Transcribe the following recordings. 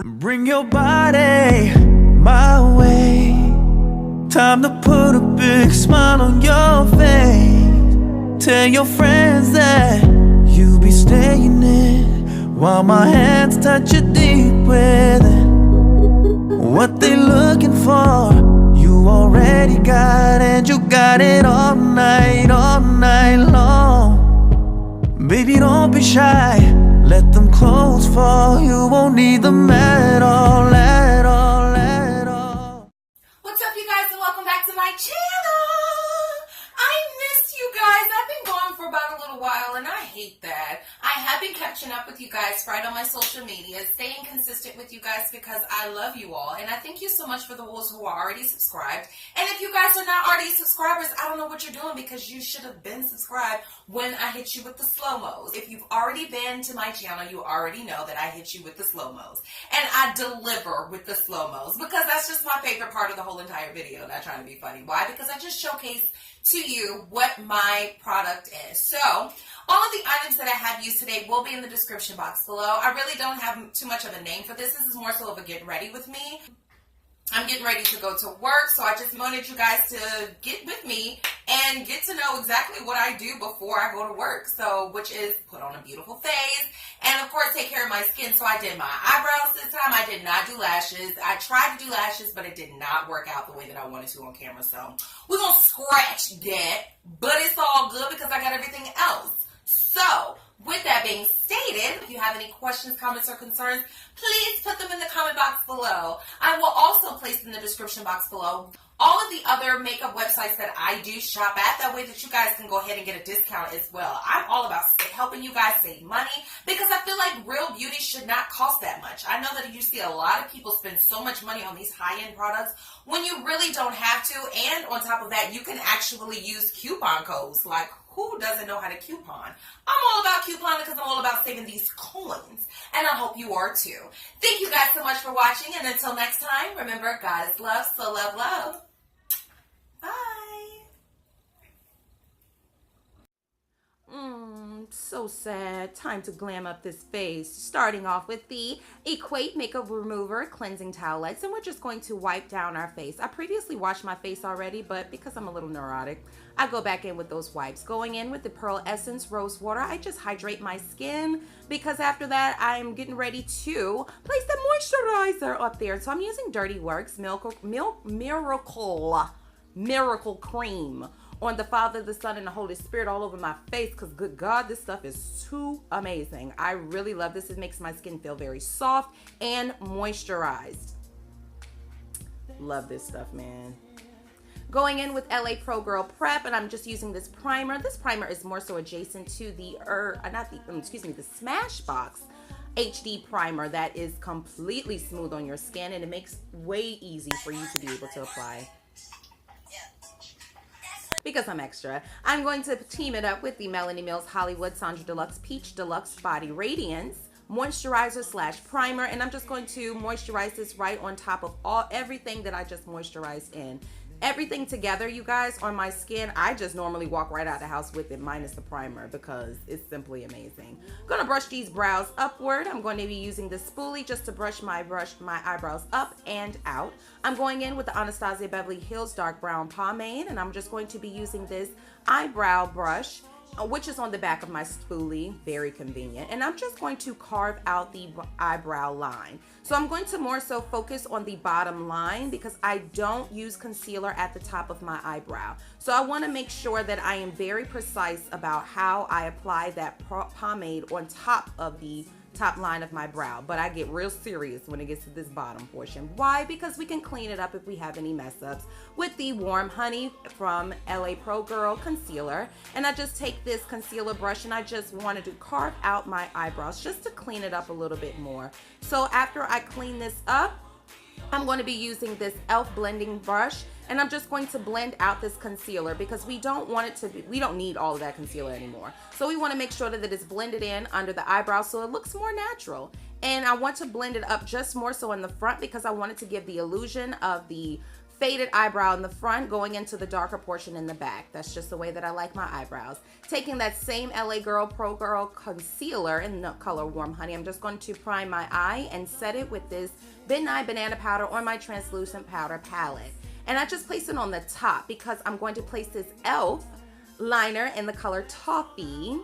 Bring your body my way. Time to put a big smile on your face. Tell your friends that you'll be staying in while my hands touch you deep within. What they looking for, you already got, and you got it all night long. Baby, don't be shy, let them clothes fall. You won't need them at all. What's up, you guys, and welcome back to my channel. I missed you guys. I've been gone for about a little while, and I hate that. I have been catching up with you guys right on my social media, staying consistent with you guys because I love you all, and I thank you so much for those who are already subscribed. And if you guys are not already subscribers, I don't know what you're doing because you should have been subscribed when I hit you with the slow-mos. If you've already been to my channel, you already know that I hit you with the slow-mos. And I deliver with the slow-mos because that's just my favorite part of the whole entire video. Not trying to be funny. Why? Because I just showcase to you what my product is. So, all of the items that I have used today will be in the description box below. I really don't have too much of a name for this. This is more so of a get ready with me. I'm getting ready to go to work, so I just wanted you guys to get with me and get to know exactly what I do before I go to work. So, which is put on a beautiful face and, of course, take care of my skin. So, I did my eyebrows this time. I did not do lashes. I tried to do lashes, but it did not work out the way that I wanted to on camera. So, we're going to scratch that, but it's all good because I got everything else. So, with that being stated, if you have any questions, comments, or concerns, please put them in the comment box below. I will also place in the description box below all of the other makeup websites that I do shop at. That way that you guys can go ahead and get a discount as well. I'm all about helping you guys save money because I feel like real beauty should not cost that much. I know that you see a lot of people spend so much money on these high-end products when you really don't have to. And on top of that, you can actually use coupon codes. Like, who doesn't know how to coupon? I'm all about couponing because I'm all about saving these coins. And I hope you are too. Thank you guys so much for watching. And until next time, remember, God is love, so love, love. Bye. So sad. Time to glam up this face. Starting off with the Equate Makeup Remover Cleansing Towelettes, and we're just going to wipe down our face. I previously washed my face already, but because I'm a little neurotic, I go back in with those wipes. Going in with the Pearlessence Rose Water, I just hydrate my skin because after that, I'm getting ready to place the moisturizer up there. So I'm using Dirty Works Miracle Cream on the Father, the Son, and the Holy Spirit all over my face because, good God, this stuff is too amazing. I really love this. It makes my skin feel very soft and moisturized. Love this stuff, man. Going in with LA Pro Girl Prep, and I'm just using this primer. This primer is more so adjacent to the the Smashbox HD primer that is completely smooth on your skin, and it makes way easy for you to be able to apply. Because I'm extra, I'm going to team it up with the Melanie Mills Hollywood Sondjra Deluxe Peach Deluxe Body Radiance Moisturizer / Primer, and I'm just going to moisturize this right on top of everything that I just moisturized in. Everything together, you guys, on my skin. I just normally walk right out of the house with it minus the primer because it's simply amazing. I'm gonna brush these brows upward. I'm going to be using this spoolie just to brush my eyebrows up and out. I'm going in with the Anastasia Beverly Hills Dark Brown Pomade, and I'm just going to be using this eyebrow brush, which is on the back of my spoolie, very convenient, and I'm just going to carve out the eyebrow line. So I'm going to more so focus on the bottom line because I don't use concealer at the top of my eyebrow. So I want to make sure that I am very precise about how I apply that pomade on top of the top line of my brow, but I get real serious when it gets to this bottom portion. Why? Because we can clean it up if we have any mess ups with the Warm Honey from LA Pro Girl Concealer. And I just take this concealer brush and I just wanted to carve out my eyebrows just to clean it up a little bit more. So after I clean this up, I'm going to be using this e.l.f. blending brush, and I'm just going to blend out this concealer because we don't want it to be, we don't need all of that concealer anymore. So we want to make sure that it's blended in under the eyebrow so it looks more natural. And I want to blend it up just more so in the front because I wanted to give the illusion of the faded eyebrow in the front, going into the darker portion in the back. That's just the way that I like my eyebrows. Taking that same LA Girl Pro Girl concealer in the color Warm Honey, I'm just going to prime my eye and set it with this BenNye Banana Powder on my translucent powder palette. And I just place it on the top because I'm going to place this e.l.f. liner in the color Toffee.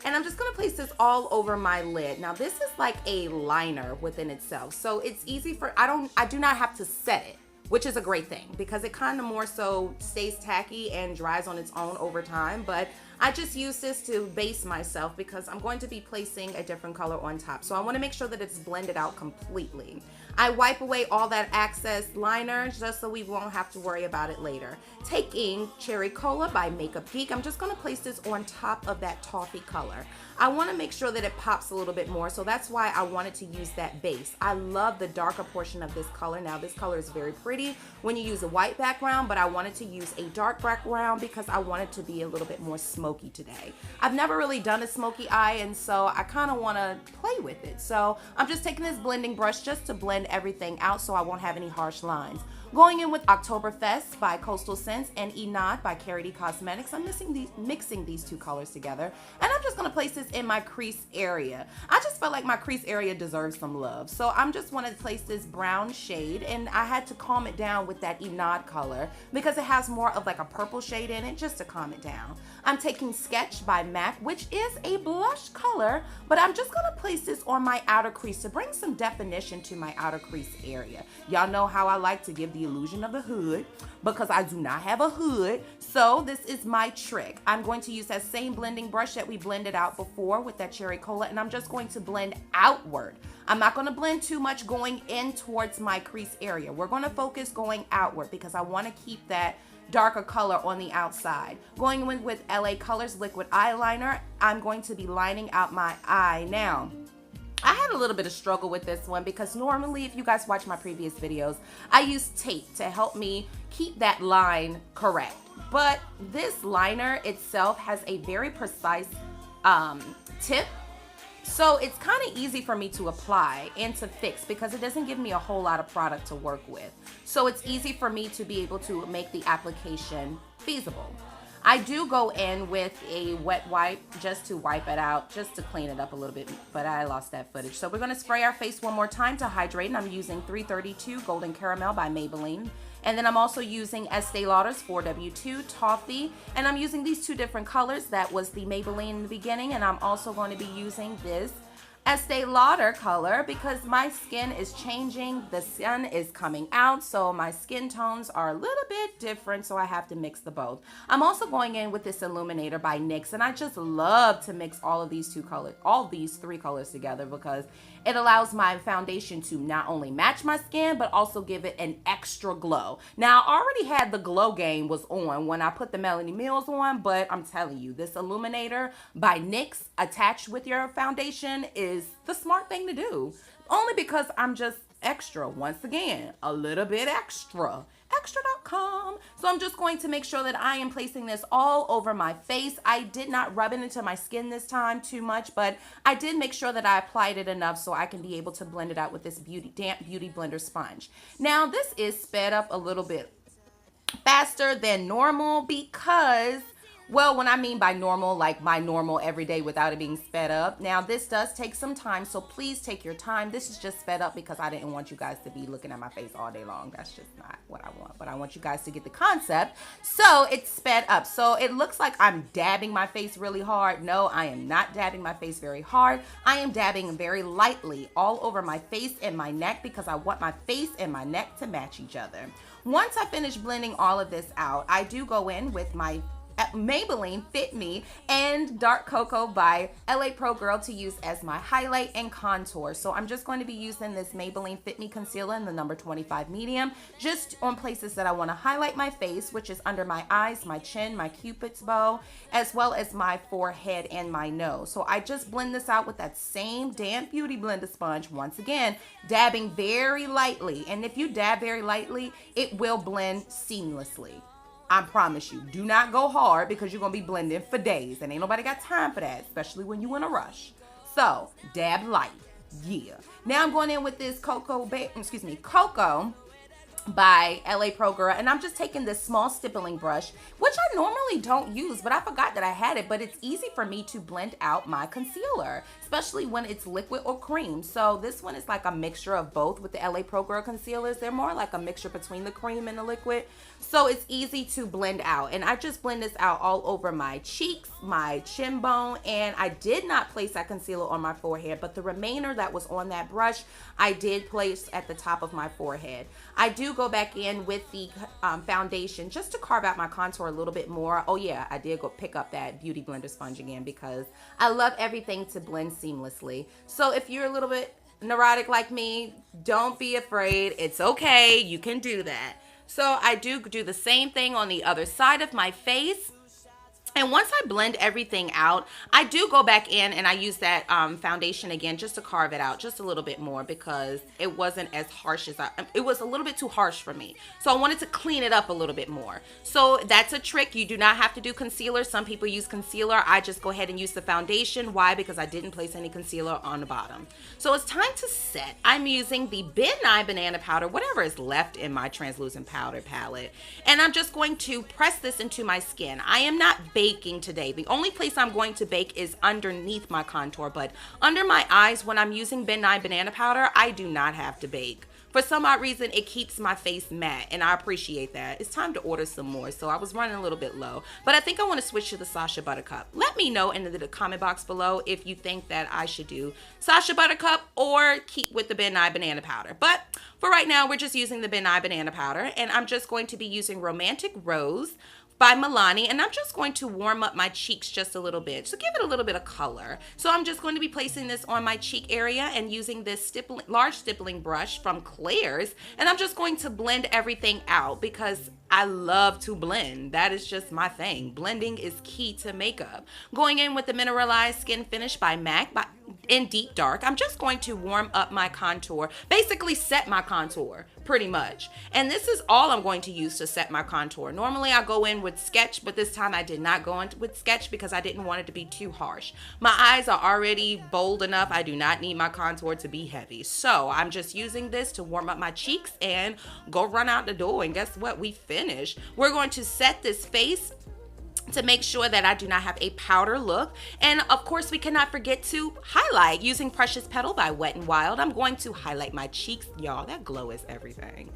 And I'm just going to place this all over my lid. Now this is like a liner within itself. So it's easy for, I do not have to set it, which is a great thing because it kind of more so stays tacky and dries on its own over time. But I just use this to base myself because I'm going to be placing a different color on top. So I want to make sure that it's blended out completely. I wipe away all that excess liner just so we won't have to worry about it later. Taking Cherry Cola by Makeup Geek, I'm just going to place this on top of that toffee color. I want to make sure that it pops a little bit more, so that's why I wanted to use that base. I love the darker portion of this color. Now this color is very pretty when you use a white background, but I wanted to use a dark background because I wanted to be a little bit more smoky today. I've never really done a smoky eye, and so I kind of want to play with it. So I'm just taking this blending brush just to blend everything out so I won't have any harsh lines. Going in with Oktoberfest by Coastal Scents and Inod by Karity Cosmetics. I'm mixing these two colors together, and I'm just going to place this in my crease area. I just felt like my crease area deserves some love, so I'm just want to place this brown shade, and I had to calm it down with that Inod color because it has more of like a purple shade in it just to calm it down. I'm taking Sketch by MAC, which is a blush color, but I'm just going to place this on my outer crease to bring some definition to my outer crease area. Y'all know how I like to give the illusion of a hood because I do not have a hood, so this is my trick. I'm going to use that same blending brush that we blended out before with that Cherry Cola, and I'm just going to blend outward. I'm not going to blend too much going in towards my crease area. We're going to focus going outward because I want to keep that darker color on the outside. Going in with LA Colors Liquid Eyeliner, I'm going to be lining out my eye. Now, I had a little bit of struggle with this one because normally, if you guys watch my previous videos, I use tape to help me keep that line correct. But this liner itself has a very precise tip. So it's kind of easy for me to apply and to fix because it doesn't give me a whole lot of product to work with. So it's easy for me to be able to make the application feasible. I do go in with a wet wipe just to wipe it out, just to clean it up a little bit, but I lost that footage. So we're going to spray our face one more time to hydrate, and I'm using 332 Golden Caramel by Maybelline. And then I'm also using Estee Lauder's 4W2 Toffee, and I'm using these two different colors. That was the Maybelline in the beginning, and I'm also going to be using this Estee Lauder color because my skin is changing. The sun is coming out, so my skin tones are a little bit different, so I have to mix the both. I'm also going in with this Illuminator by NYX, and I just love to mix all of these three colors together because it allows my foundation to not only match my skin, but also give it an extra glow. Now, I already had the glow game was on when I put the Melanie Mills on, but I'm telling you, this Illuminator by NYX attached with your foundation is the smart thing to do. Only because I'm just extra. Once again, a little bit extra. Extra.com. So I'm just going to make sure that I am placing this all over my face. I did not rub it into my skin this time too much, but I did make sure that I applied it enough so I can be able to blend it out with this damp beauty blender sponge. Now this is sped up a little bit faster than normal because, well, when I mean by normal, like my normal every day without it being sped up. Now, this does take some time, so please take your time. This is just sped up because I didn't want you guys to be looking at my face all day long. That's just not what I want, but I want you guys to get the concept. So it's sped up. So it looks like I'm dabbing my face really hard. No, I am not dabbing my face very hard. I am dabbing very lightly all over my face and my neck because I want my face and my neck to match each other. Once I finish blending all of this out, I do go in with my Maybelline Fit Me and Dark Cocoa by LA Pro Girl to use as my highlight and contour. So I'm just going to be using this Maybelline Fit Me concealer in the number 25 medium, just on places that I want to highlight my face, which is under my eyes, my chin, my cupid's bow, as well as my forehead and my nose. So I just blend this out with that same damp beauty blender sponge, once again, dabbing very lightly. And if you dab very lightly, it will blend seamlessly. I promise you, do not go hard because you're going to be blending for days and ain't nobody got time for that, especially when you in a rush. So, dab light. Yeah. Now I'm going in with this Cocoa by LA Pro Girl, and I'm just taking this small stippling brush, which I normally don't use, but I forgot that I had it. But it's easy for me to blend out my concealer, especially when it's liquid or cream. So this one is like a mixture of both with the LA Pro Girl concealers. They're more like a mixture between the cream and the liquid, so it's easy to blend out. And I just blend this out all over my cheeks, my chin bone, and I did not place that concealer on my forehead, but the remainder that was on that brush I did place at the top of my forehead. I do go back in with the foundation just to carve out my contour a little bit more. Oh yeah, I did go pick up that Beauty Blender sponge again because I love everything to blend seamlessly. So if you're a little bit neurotic like me, don't be afraid. It's okay, you can do that. So I do the same thing on the other side of my face. And once I blend everything out, I do go back in and I use that foundation again just to carve it out just a little bit more because it wasn't as harsh as it was a little bit too harsh for me. So I wanted to clean it up a little bit more. So that's a trick. You do not have to do concealer. Some people use concealer. I just go ahead and use the foundation. Why? Because I didn't place any concealer on the bottom. So it's time to set. I'm using the BenNye banana powder, whatever is left in my translucent powder palette. And I'm just going to press this into my skin. I am not baking today. The only place I'm going to bake is underneath my contour, but under my eyes when I'm using BenNye banana powder, I do not have to bake. For some odd reason, it keeps my face matte, and I appreciate that. It's time to order some more, so I was running a little bit low. But I think I want to switch to the Sacha Buttercup. Let me know in the comment box below if you think that I should do Sacha Buttercup or keep with the BenNye banana powder. But for right now, we're just using the BenNye banana powder, and I'm just going to be using Romantic Rose by Milani, and I'm just going to warm up my cheeks just a little bit to give it a little bit of color. So I'm just going to be placing this on my cheek area and using this large stippling brush from Claire's, and I'm just going to blend everything out because I love to blend. That is just my thing. Blending is key to makeup. Going in with the Mineralize Skinfinish by MAC in Deep Dark, I'm just going to warm up my contour, basically set my contour pretty much. And this is all I'm going to use to set my contour. Normally I go in with Sketch, but this time I did not go in with Sketch because I didn't want it to be too harsh. My eyes are already bold enough. I do not need my contour to be heavy. So I'm just using this to warm up my cheeks and go run out the door. And guess what? We finished. We're going to set this face to make sure that I do not have a powder look. And of course, we cannot forget to highlight using Precious Petal by WetnWild. I'm going to highlight my cheeks. Y'all, that glow is everything.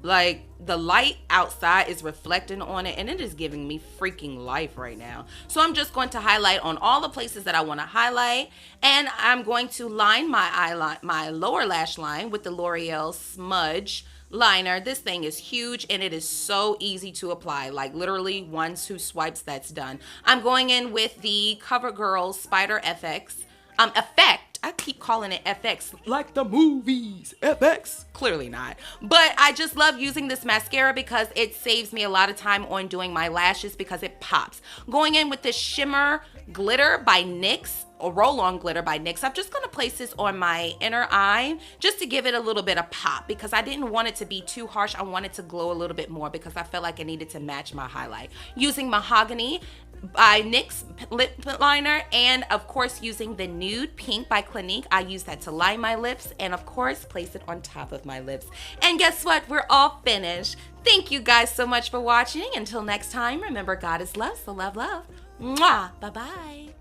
Like, the light outside is reflecting on it, and it is giving me freaking life right now. So I'm just going to highlight on all the places that I want to highlight, and I'm going to line my lower lash line with the L'Oreal Smudge liner. This thing is huge and it is so easy to apply. Like literally 1-2 swipes, that's done. I'm going in with the CoverGirl Spider FX effect. I keep calling it FX like the movies. FX? Clearly not. But I just love using this mascara because it saves me a lot of time on doing my lashes because it pops. Going in with this Shimmer Glitter by NYX, or Roll-On Glitter by NYX. I'm just going to place this on my inner eye just to give it a little bit of pop because I didn't want it to be too harsh. I wanted to glow a little bit more because I felt like I needed to match my highlight. Using Mahogany by NYX lip liner, and of course using the Nude Pink by Clinique. I use that to line my lips and of course place it on top of my lips. And guess what? We're all finished. Thank you guys so much for watching. Until next time, remember God is love, so love, love. Mwah. Bye-bye.